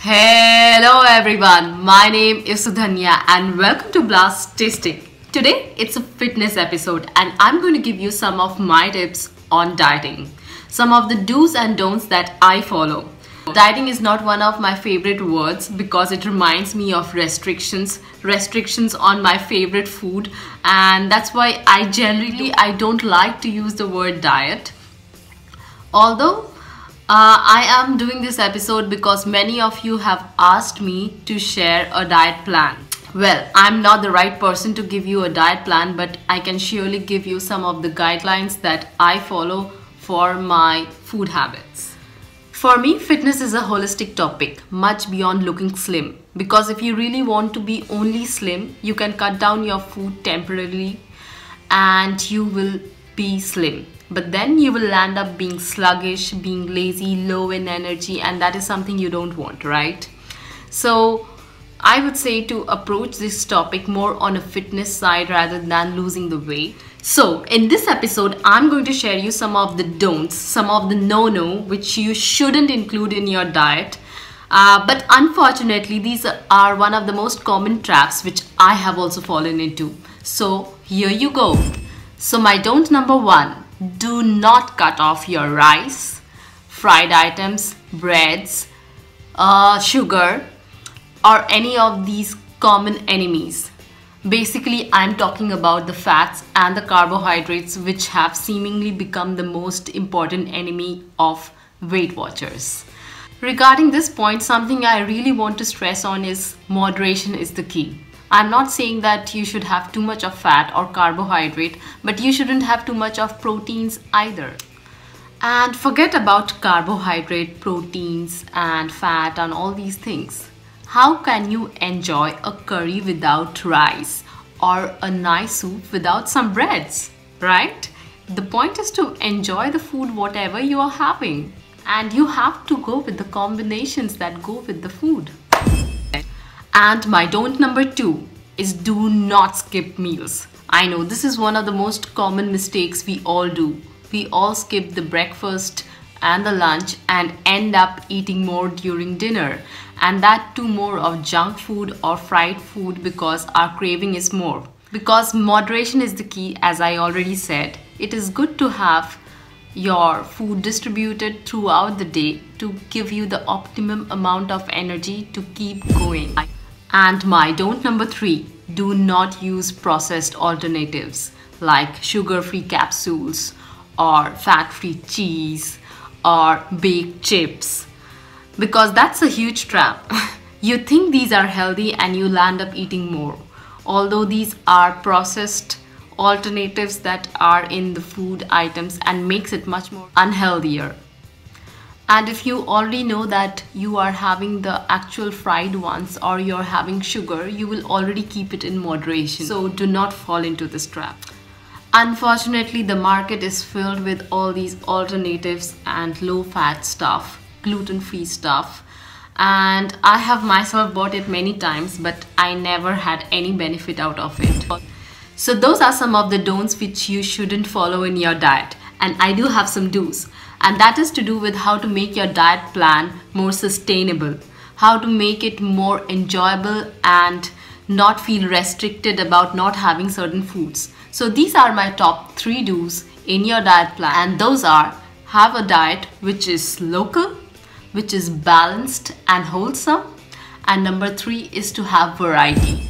Hello everyone, my name is Sudhanya and welcome to Blast Tasting. Today it's a fitness episode and I'm going to give you some of my tips on dieting. Some of the do's and don'ts that I follow. Dieting is not one of my favorite words because it reminds me of restrictions on my favorite food, and that's why I don't like to use the word diet. Although I am doing this episode because many of you have asked me to share a diet plan. Well, I'm not the right person to give you a diet plan, but I can surely give you some of the guidelines that I follow for my food habits. For me, fitness is a holistic topic, much beyond looking slim. Because if you really want to be only slim, you can cut down your food temporarily and you will be slim. But then you will end up being sluggish, being lazy, low in energy, and that is something you don't want, right? So I would say to approach this topic more on a fitness side rather than losing the weight. So in this episode, I'm going to share you some of the don'ts, some of the no-no which you shouldn't include in your diet. But unfortunately, these are one of the most common traps which I have also fallen into. So here you go. So my don't number one. Do not cut off your rice, fried items, breads, sugar, or any of these common enemies. Basically, I'm talking about the fats and the carbohydrates which have seemingly become the most important enemy of Weight Watchers. Regarding this point, something I really want to stress on is moderation is the key. I'm not saying that you should have too much of fat or carbohydrate, but you shouldn't have too much of proteins either. And forget about carbohydrate, proteins and fat and all these things. How can you enjoy a curry without rice or a nice soup without some breads, right? The point is to enjoy the food whatever you are having, and you have to go with the combinations that go with the food. And my don't number two is do not skip meals. I know this is one of the most common mistakes we all do. We all skip the breakfast and the lunch and end up eating more during dinner. And that too more of junk food or fried food because our craving is more. Because moderation is the key, as I already said. It is good to have your food distributed throughout the day to give you the optimum amount of energy to keep going. And my don't number three, do not use processed alternatives like sugar-free capsules or fat-free cheese or baked chips, because that's a huge trap. You think these are healthy and you'll end up eating more, although these are processed alternatives that are in the food items and makes it much more unhealthier. And if you already know that you are having the actual fried ones or you're having sugar, you will already keep it in moderation. So do not fall into this trap. Unfortunately, the market is filled with all these alternatives and low-fat stuff, gluten-free stuff. And I have myself bought it many times, but I never had any benefit out of it. So those are some of the don'ts which you shouldn't follow in your diet. And I do have some do's. And that is to do with how to make your diet plan more sustainable, how to make it more enjoyable and not feel restricted about not having certain foods. So these are my top 3 do's in your diet plan, and those are: have a diet which is local, which is balanced and wholesome, and number 3 is to have variety.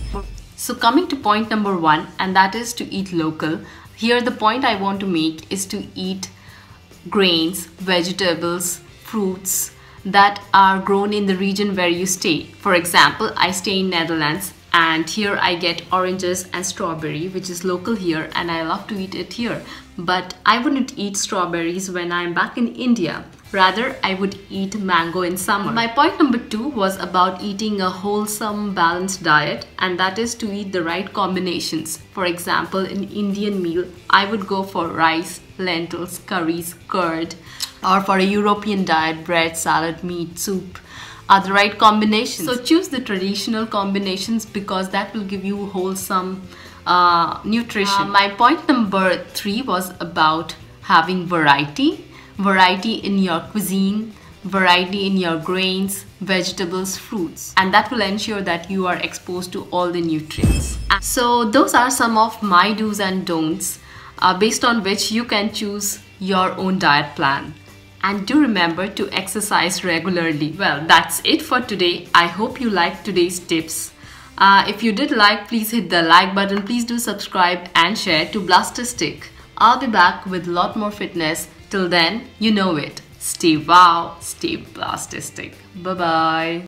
So coming to point number 1, and that is to eat local. Here the point I want to make is to eat grains, vegetables, fruits that are grown in the region where you stay. For example, I stay in Netherlands and here I get oranges and strawberry, which is local here, and I love to eat it here. But I wouldn't eat strawberries when I'm back in India. Rather, I would eat mango in summer. My point number 2 was about eating a wholesome, balanced diet, and that is to eat the right combinations. For example, in Indian meal, I would go for rice, lentils, curries, curd, or for a European diet, bread, salad, meat, soup are the right combinations. So choose the traditional combinations because that will give you wholesome nutrition. My point number 3 was about having variety in your cuisine, variety in your grains, vegetables, fruits, and that will ensure that you are exposed to all the nutrients. So those are some of my do's and don'ts based on which you can choose your own diet plan. And do remember to exercise regularly. Well, that's it for today. I hope you liked today's tips. If you did like, please hit the like button. Please do subscribe and share to Blastistic. I'll be back with a lot more fitness. Till then, you know it. Stay wow, stay Blastistic. Bye-bye.